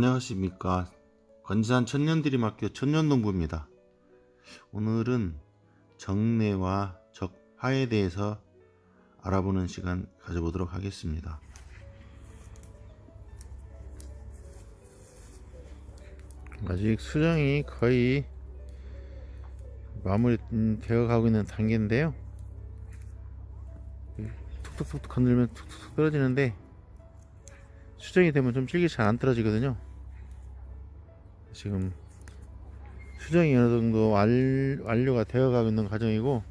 안녕하십니까. 건지산 천년드림학교 천년농부입니다. 오늘은 정례와 적화에 대해서 알아보는 시간 가져보도록 하겠습니다. 아직 수정이 거의 마무리 되어 가고 있는 단계인데요. 툭툭툭툭 건들면 툭툭 떨어지는데 수정이 되면 좀 질기 잘 안 떨어지거든요. 지금 수정이 어느 정도 완료가 되어 가고 있는 과정이고,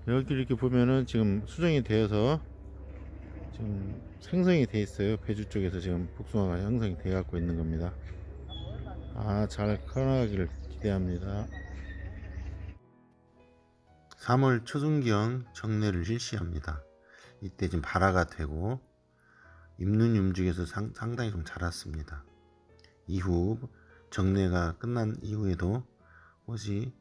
여기 이렇게 보면은 지금 수정이 되어서 지금 생성이 돼 있어요. 배주 쪽에서 지금 복숭아가 형성이 되어 갖고 있는 겁니다. 잘 커나가기를 기대합니다. 3월 초중경 정례를 실시합니다. 이때 지금 발화가 되고 잎눈 움직여서 상당히 좀 자랐습니다. 이후 정례가 끝난 이후에도 꽃이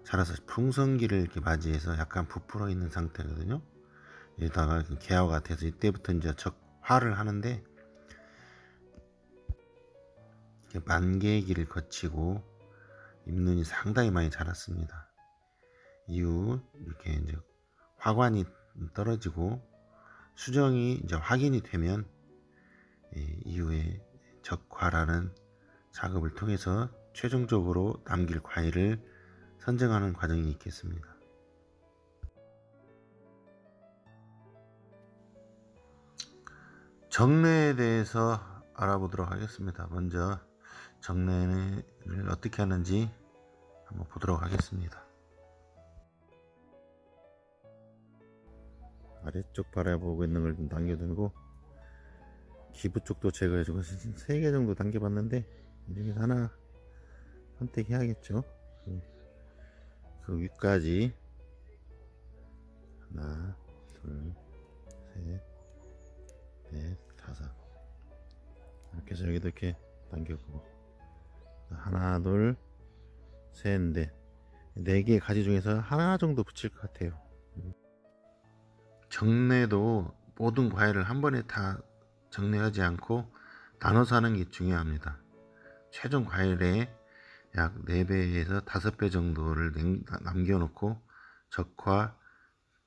자라서 풍성기를 이렇게 맞이해서 약간 부풀어 있는 상태거든요. 여기다가 개화가 돼서 이때부터 이제 적화를 하는데, 만개기를 거치고 잎눈이 상당히 많이 자랐습니다. 이후 이렇게 이제 화관이 떨어지고 수정이 이제 확인이 되면 이후에 적화라는 작업을 통해서 최종적으로 남길 과일을 선정하는 과정이 있겠습니다. 정례에 대해서 알아보도록 하겠습니다. 먼저 정례를 어떻게 하는지 한번 보도록 하겠습니다. 아래쪽 바라보고 있는 걸 좀 당겨두고, 기부 쪽도 제거해주고 3개 정도 당겨봤는데 이 중에서 하나 선택해야겠죠. 그 위까지 하나, 둘, 셋, 넷, 다섯, 이렇게 해서 여기도 이렇게 당겨보고, 하나, 둘, 셋, 넷, 4개의 가지 중에서 하나 정도 붙일 것 같아요. 정례도 모든 과일을 한 번에 다 정례하지 않고 나눠서 하는 게 중요합니다. 최종 과일의 약 4배에서 5배 정도를 남겨놓고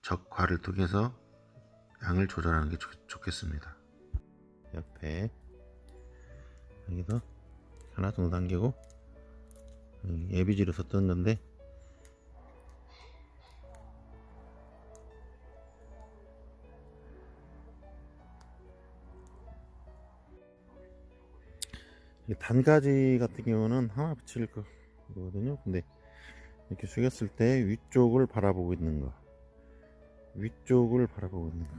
적화를 통해서 양을 조절하는 게 좋겠습니다. 옆에 여기도 하나 정도 당기고, 예비지로 썼던 건데 단가지 같은 경우는 하나 붙일 거거든요. 근데 이렇게 숙였을 때 위쪽을 바라보고 있는 거, 위쪽을 바라보고 있는 거.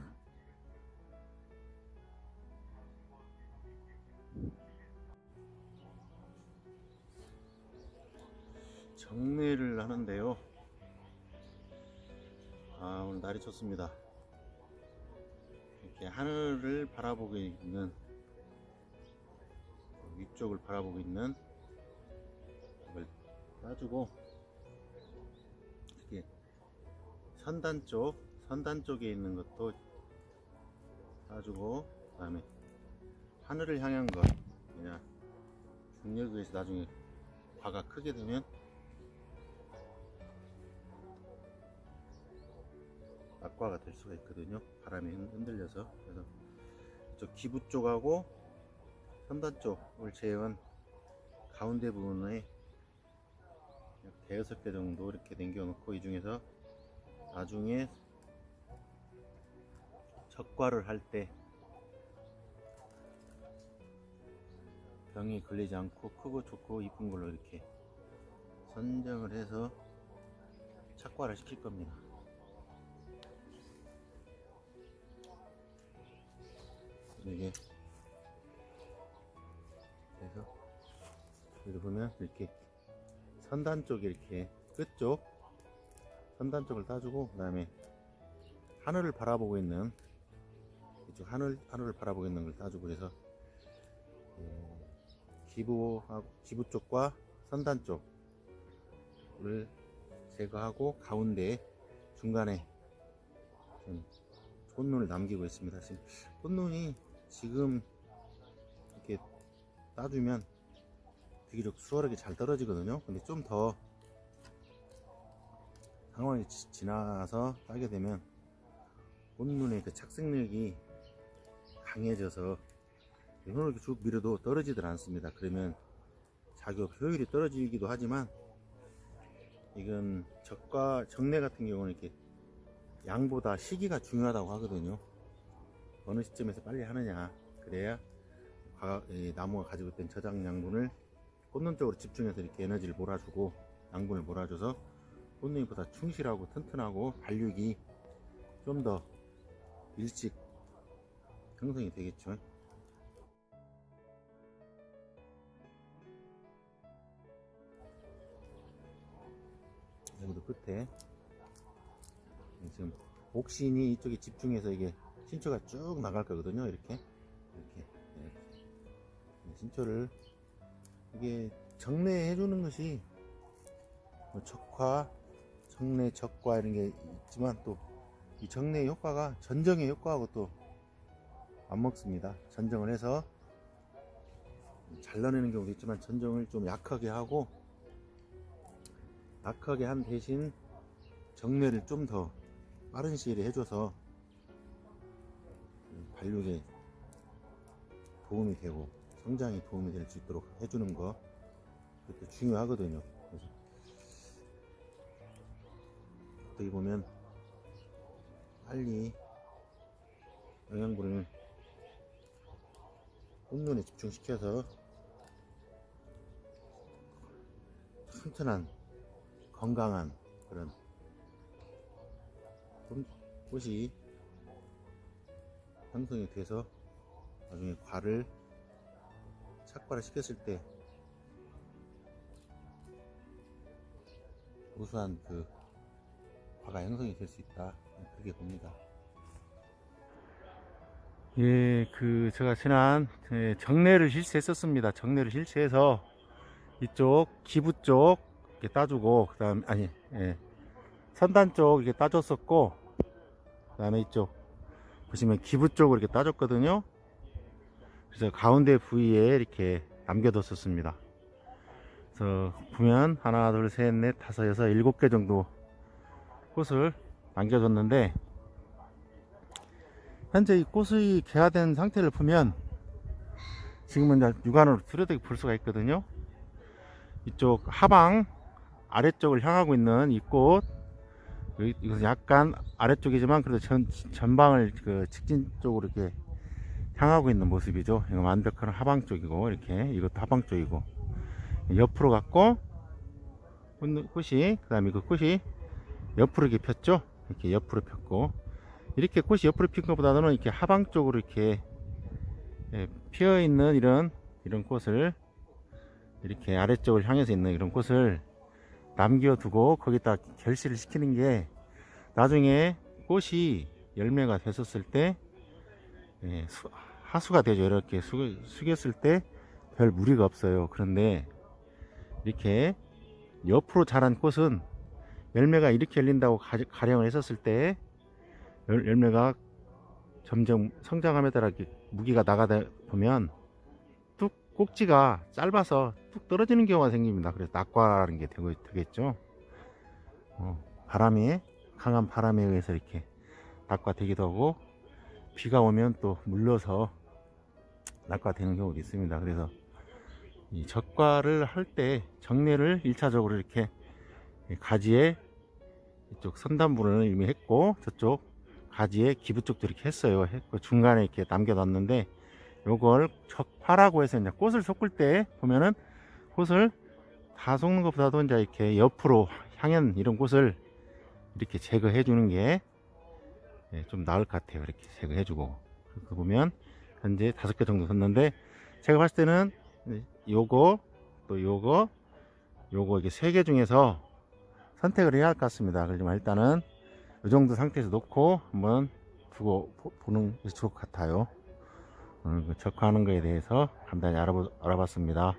정례를 하는데요. 오늘 날이 좋습니다. 이렇게 하늘을 바라보고 있는, 위쪽을 바라보고 있는 걸 따주고, 이렇게 선단 쪽에 있는 것도 따주고, 그 다음에 하늘을 향한 것, 그냥 중력에 의해서 나중에 과가 크게 되면 낙과가 될 수가 있거든요. 바람에 흔들려서. 그래서 저 기부 쪽하고 선단 쪽을 제외한 가운데 부분에 약 5개 정도 이렇게 남겨 놓고, 이 중에서 나중에 적과를 할 때 병이 걸리지 않고 크고 좋고 이쁜 걸로 이렇게 선정을 해서 착과를 시킬 겁니다. 이게 그래서 여기 보면 이렇게 선단 쪽에 이렇게 끝쪽 선단 쪽을 따주고, 그 다음에 하늘을 바라보고 있는 이쪽 하늘을 바라보고 있는 걸 따주고, 그래서 기부 쪽과 선단 쪽을 제거하고 가운데 중간에 좀 꽃눈을 남기고 있습니다. 지금 꽃눈이 지금 이렇게 따주면 되게 수월하게 잘 떨어지거든요. 근데 좀 더 상황이 지나서 따게 되면 꽃눈의 그 착색력이 강해져서 손으로 이렇게 쭉 밀어도 떨어지질 않습니다. 그러면 작업 효율이 떨어지기도 하지만, 이건 적과 정례 같은 경우는 이렇게 양보다 시기가 중요하다고 하거든요. 어느 시점에서 빨리 하느냐, 그래야 나무가 가지고 있던 저장 양분을 꽃눈 쪽으로 집중해서 이렇게 에너지를 몰아주고 양분을 몰아줘서 꽃눈이보다 충실하고 튼튼하고 발육이 좀 더 일찍 형성이 되겠죠. 여기도 끝에 지금 옥신이 이쪽에 집중해서 이게 신초가 쭉 나갈 거거든요. 이렇게 신초를 이게 정례해 주는 것이 뭐 적화, 정례, 적과 이런 게 있지만, 또 이 정례의 효과가 전정의 효과하고 또 안 먹습니다. 전정을 해서 잘라내는 경우도 있지만, 전정을 좀 약하게 하고, 약하게 한 대신 정례를 좀 더 빠른 시일에 해줘서 발육에 도움이 되고 성장에 도움이 될 수 있도록 해주는 거, 그것도 중요하거든요. 그래서 어떻게 보면 빨리 영양분을 꽃눈에 집중시켜서 튼튼한 건강한 그런 꽃이 형성이 돼서 나중에 과를 착과를 시켰을 때 우수한 그 과가 형성이 될 수 있다, 그렇게 봅니다. 예, 제가 지난 정례를 실시했었습니다. 정례를 실시해서 이쪽 기부 쪽 이렇게 따주고, 그다음 선단 쪽 이렇게 따줬었고, 그다음에 이쪽 보시면 기부 쪽으로 이렇게 따줬거든요. 그래서 가운데 부위에 이렇게 남겨뒀었습니다. 그래서 보면 하나, 둘, 셋, 넷, 다섯, 여섯, 7개 정도 꽃을 남겨줬는데, 현재 이 꽃의 개화된 상태를 보면 지금은 이제 육안으로 뚜렷하게 볼 수가 있거든요. 이쪽 하방 아래쪽을 향하고 있는 이 꽃, 이것은 약간 아래쪽이지만 그래도 전방을 그 직진 쪽으로 이렇게 향하고 있는 모습이죠. 이거 완벽한 하방 쪽이고, 이렇게 이것도 하방 쪽이고, 옆으로 갔고 꽃이, 그 다음에 그 꽃이 옆으로 이렇게 폈죠. 이렇게 옆으로 폈고, 이렇게 꽃이 옆으로 핀 것보다는 이렇게 하방 쪽으로 이렇게 피어 있는 이런 꽃을, 이렇게 아래쪽을 향해서 있는 이런 꽃을 남겨두고 거기다 결실을 시키는 게, 나중에 꽃이 열매가 됐었을 때 하수가 되죠. 이렇게 숙였을 때 별 무리가 없어요. 그런데 이렇게 옆으로 자란 꽃은 열매가 이렇게 열린다고 가령을 했었을 때 열매가 점점 성장함에 따라 무게가 나가다 보면 뚝 꼭지가 짧아서 뚝 떨어지는 경우가 생깁니다. 그래서 낙과라는 게 되겠죠. 강한 바람에 의해서 이렇게 낙과되기도 하고, 비가 오면 또 물러서 낙과되는 경우도 있습니다. 그래서 이 적과를 할 때 정례를 1차적으로 이렇게 가지에 이쪽 선단부를 이미 했고, 저쪽 가지에 기부 쪽도 이렇게 했어요. 했고 중간에 이렇게 남겨놨는데, 요걸 적화라고 해서 이제 꽃을 섞을 때 보면은 꽃을 다 섞는 것보다도 이제 이렇게 옆으로 향한 이런 꽃을 이렇게 제거해 주는 게 좀 나을 것 같아요. 이렇게 제거해 주고, 그렇게 보면 현재 5개 정도 섰는데, 제가 봤을 때는 요거 또 요거 이게 3개 중에서 선택을 해야 할 것 같습니다. 그렇지만 일단은 이 정도 상태에서 놓고 한번 두고 보는 게 좋을 것 같아요. 오늘 적화하는 거에 대해서 간단히 알아봤습니다.